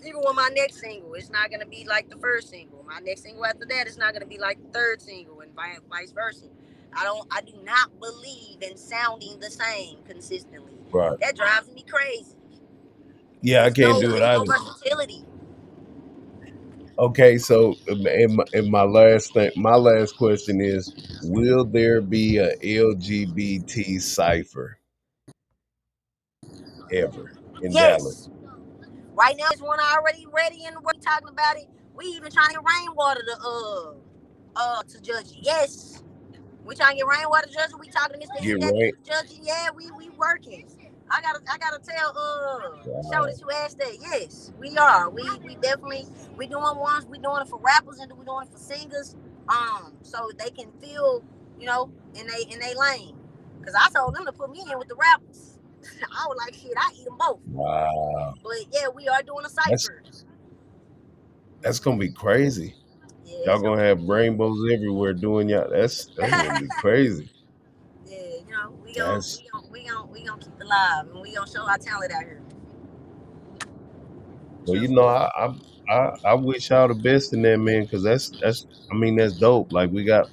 Even with my next single, it's not gonna be like the first single. My next single after that, it's not gonna be like the third single, and vice versa. I do not believe in sounding the same consistently. right. That drives me crazy. Yeah, I can't do it It's no either. versatility. Okay, so in my last question is: will there be a LGBT cipher ever in Dallas? Yes. Right now, there's one already ready and we're talking about it. We even trying to get rainwater to judge it. Yes. We trying to get rainwater judging. We talking to Mr. Get Heat that right? judging. Yeah, we working. I gotta tell show Wow, that you asked that. Yes, we are. We definitely we doing ones. We doing it for rappers and we doing it for singers. So they can feel, in they lane. Cause I told them to put me in with the rappers. I was like, shit, I eat them both. wow. But yeah, we are doing a That's cipher. that's gonna be crazy. Yeah, Y'all it's gonna gonna have be fun. rainbows everywhere doing y'all. That's gonna be crazy. Yeah, you know, That's we gonna keep it live, and we gonna show our talent out here. well, So, you know, I wish y'all the best in that, man, because that's I mean that's dope. Like we got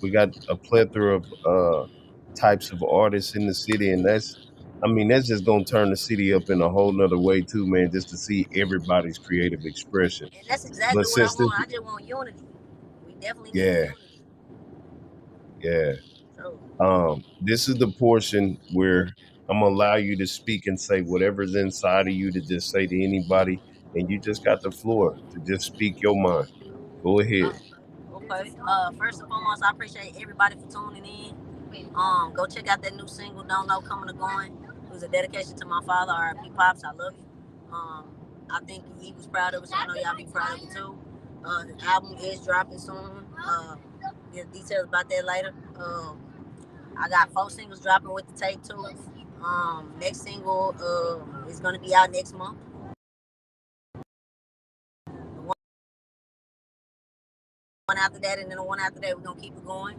a plethora of types of artists in the city, and that's I mean that's just gonna turn the city up in a whole nother way too, man. Just to see everybody's creative expression. and that's But exactly what I since this, want. I just want unity. We definitely need yeah, unity. yeah. So, This is the portion where I'm gonna allow you to speak and say whatever's inside of you to just say to anybody, and you just got the floor to just speak your mind. Go ahead. okay. First and foremost, I appreciate everybody for tuning in. Go check out that new single, "Don't Know," coming or going. It was a dedication to my father, R.I.P. Pops. I love you. I think he was proud of it, so I know y'all be proud of it too. The album is dropping soon. Get details about that later. I got 4 singles dropping with the tape too. Next single is gonna be out next month. The one after that, and then the one after that, we're gonna keep it going.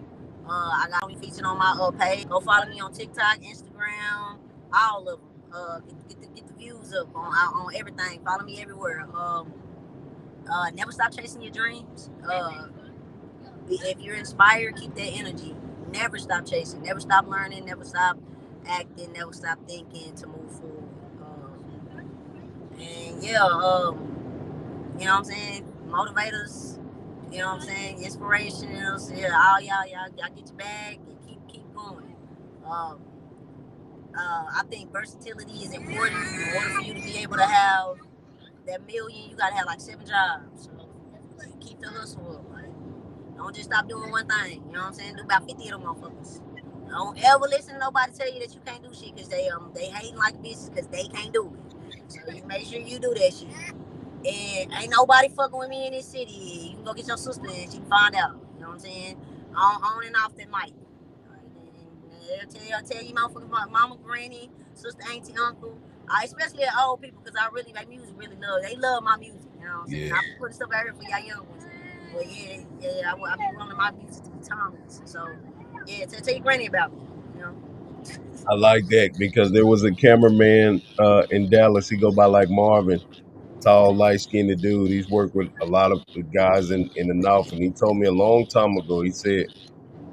I got me featured on my page. Go follow me on TikTok, Instagram, all of them. Get the views up on everything. Follow me everywhere. Never stop chasing your dreams. If you're inspired, keep that energy. Never stop chasing. Never stop learning. Never stop acting. Never stop thinking to move forward. And yeah, you know what I'm saying? Motivators, you know what I'm saying? Inspirations, yeah, all y'all get your bag and keep going. Um, I think versatility is important. In order for you to be able to have that million, you gotta have like 7 jobs. So like, keep the hustle up. Like, don't just stop doing one thing. You know what I'm saying? Do about 50 of them motherfuckers. Don't ever listen to nobody tell you that you can't do shit because they hating like bitches because they can't do it. So you make sure you do that shit. And ain't nobody fucking with me in this city. You can go get your sister and she can find out. You know what I'm saying? On and off that mic. They'll tell you motherfuckers about mama, granny, sister, auntie, uncle. Especially at old people because I really make music, really love. They love my music. You know what I'm saying? Yeah, I put stuff out here for y'all young ones. But yeah, I be wanting my music to be timeless. So yeah, tell your granny about me. You know? I like that because there was a cameraman in Dallas. He go by like Marvin, tall, light skinned dude. He's worked with a lot of guys in the North, and he told me a long time ago. He said,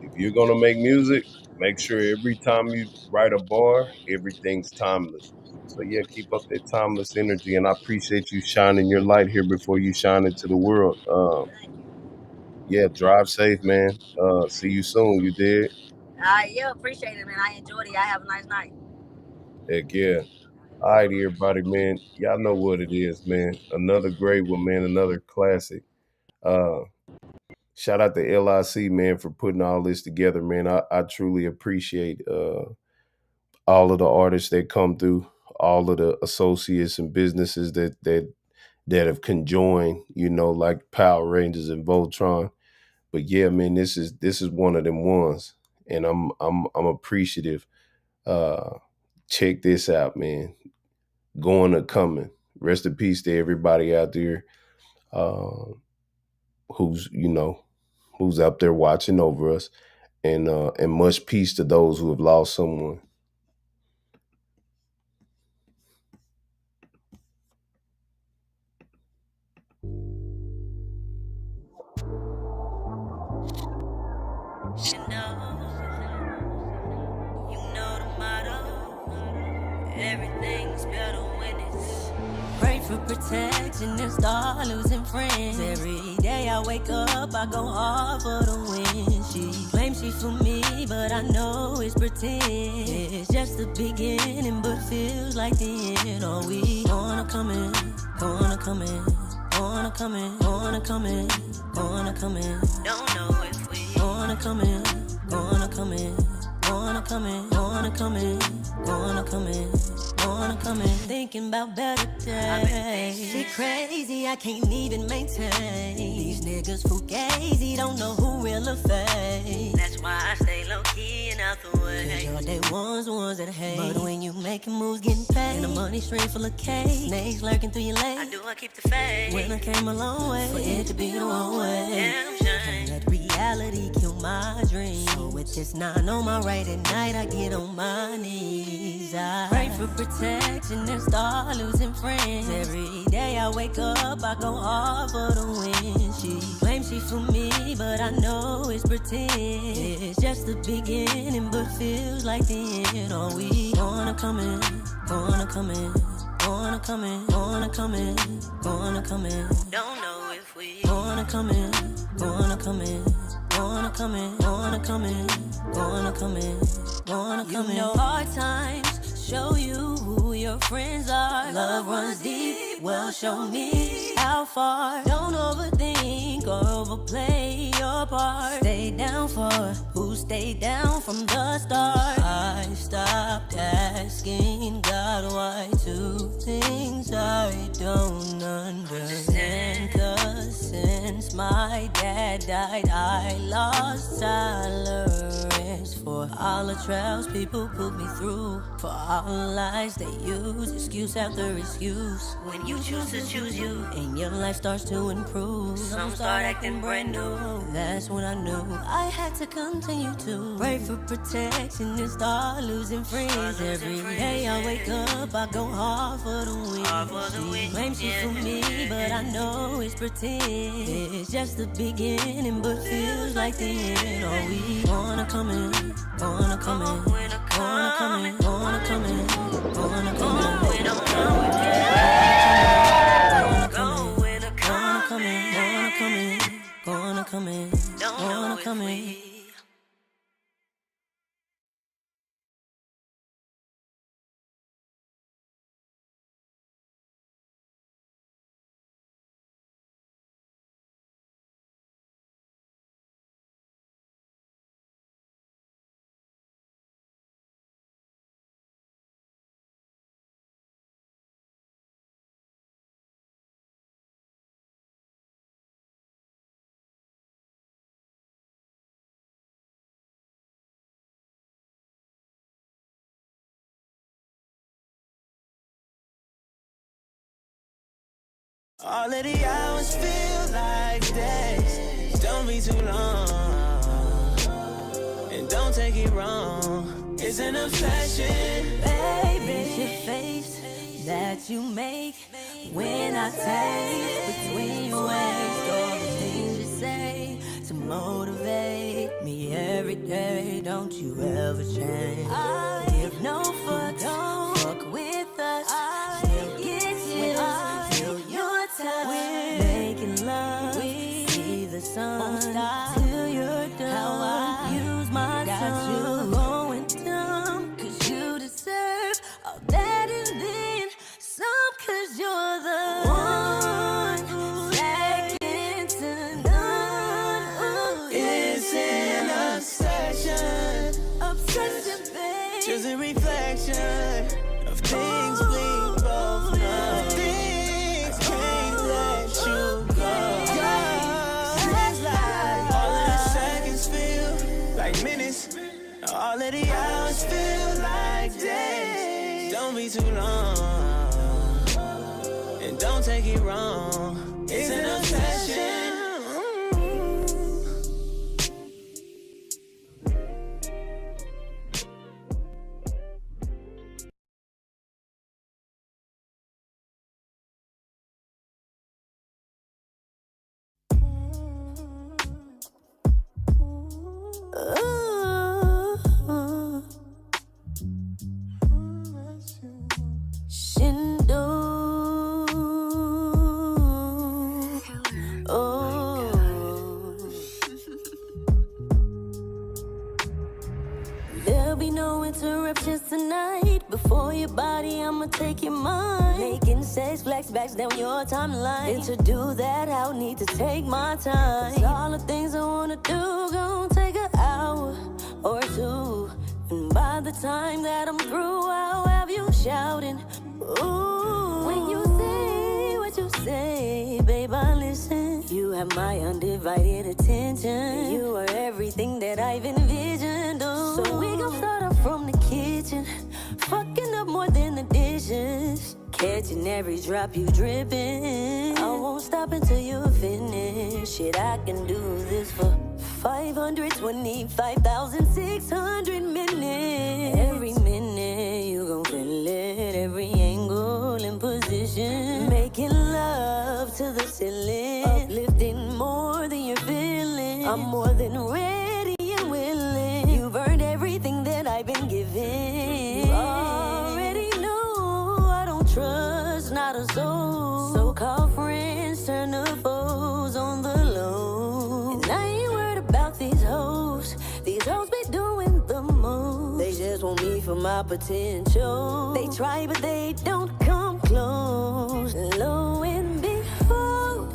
if you're gonna make music, make sure every time you write a bar, everything's timeless. So yeah, keep up that timeless energy, and I appreciate you shining your light here before you shine into the world. Thank you. Yeah, drive safe, man. See you soon. You did? Yeah, appreciate it, man. I enjoyed it. Y'all have a nice night. Heck yeah. All right, everybody, man. Y'all know what it is, man. Another great one, man. Another classic. Uh, Shout out to LIC, man, for putting all this together, man. I truly appreciate all of the artists that come through, all of the associates and businesses that have conjoined, like Power Rangers and Voltron. But yeah, man, this is one of them ones, and I'm appreciative. Uh, Check this out, man. Going or coming. Rest in peace to everybody out there uh, who's who's out there watching over us, and much peace to those who have lost someone. Shendo, you know the motto. Everything's better when it's. Pray for protection and start losing friends. Every day I wake up, I go hard for the win. She claims she for me, but I know it's pretend. It's just the beginning, but feels like the end. Are we gonna come in? Gonna come in? Gonna come in? Gonna come in? Gonna come in? Don't know if we gonna come in? Gonna come in? Gonna come in? Gonna come in? Gonna come in? Gonna come in? Thinking about better days. She crazy, I can't even maintain. These niggas fugazi, don't know who real or fake. That's why I stay low key and out the way. Cause you're they ones that hate. But when you making moves, getting paid, and the money stream full of cake, snakes lurking through your legs. I keep the faith. When I came a long way, for it to be the one way. Damn shame. Let reality kill my dreams. So with this 9 on my right at night, I get on my knees. I pray for protection and start losing friends. Every day I wake up, I go hard for the win. She claims she for me, but I know it's pretend. It's just the beginning, but feels like the end. Are we gonna come in? Gonna come in? Gonna come in? Gonna come in? Gonna come in? Don't know if we gonna come in? Gonna come in? Gonna come in? Gonna come in? Gonna come in? Gonna come in? You know hard times show you who your friends are. Love runs deep, well show me how far. Don't overthink or overplay your part. Stay down for who stayed down from the start. I stopped asking God why two things I don't understand. 'Cause since my dad died, I lost tolerance for all the trials people put me through, for all the lies they use, excuse after excuse. When you choose to choose you, and your life starts to improve, some start acting brand new. That's when I knew I had to continue to pray for protection and start losing friends. Every day I wake up, I go hard for the win. She claims she for me, but I know it's pretend. It's just the beginning, but feels like the end. Are we gonna come in? Gonna come in? Gonna come in? Gonna come in? Gonna come in? Gonna come in? Gonna come in? Gonna come in? Gonna come in? Gonna come in? All of the hours feel like days. Don't be too long, and don't take it wrong. It's an obsession, baby. It's your face that you make when I take between your waist. All the things you say to motivate me every day. Don't you ever change. I give no fuck, don't fuck with us. Still get you till you're touched. Making love, we see the sun till you're done. How I use my tongue. You going dumb, 'cause you deserve all that and then some, 'cause you're the one, second to none. Ooh, it's an obsession, obsession, babe. just a reflection of things we both know. Things can't let you go. Seems like all of the seconds feel like minutes. All of the hours feel like days. Don't be too long, and don't take it wrong. It's an obsession. Shendo. Oh. There'll be no interruptions tonight. Before your body, I'ma take your mind. Making sex flashbacks down your timeline. And to do that, I'll need to take my time. 'Cause all the things I wanna do gon' take an hour or two. And by the time that I'm through, I'll have you shouting, ooh. When you say what you say, babe, I listen. You have my undivided attention. You are everything that I've envisioned. Ooh. So we gon' start off from the kitchen, fucking up more than the dishes. Catching every drop you dripping. I won't stop until you finish. Shit, I can do this for 525,600 minutes. Every minute you gon' feel it. Every angle and position. Making love to the ceiling. Uplifting more than you're feeling. I'm more than ready and willing. You've earned everything that I've been given. You already know I don't trust not a soul. So-called friends turn to foes on the low. And I ain't worried about these hoes. These hoes be doing the most. They just want me for my potential. They try but they don't come close. Lo and behold,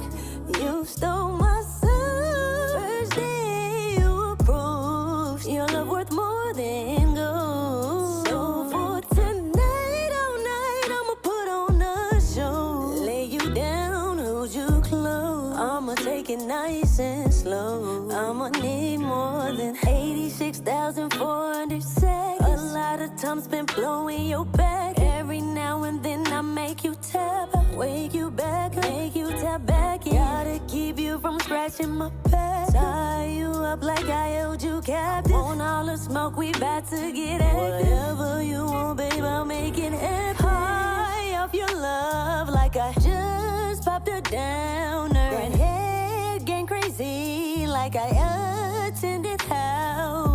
you stole my soul. First day you approached. Your love worth more than gold. So for tonight, all night, I'ma put on a show. Lay you down, hold you close. I'ma take it nice and slow. I'ma need more than 86,400 seconds. A lot of time spent blowing your back. Every now and then I make you tap. Wake you back, make you tap back. Gotta keep you from scratching my back. Tie you up like I held you captive. Want all the smoke, we bout to get active. Whatever you want, babe, I'll make it happen. High off your love like I just popped a downer. Grand head getting crazy like I attended house.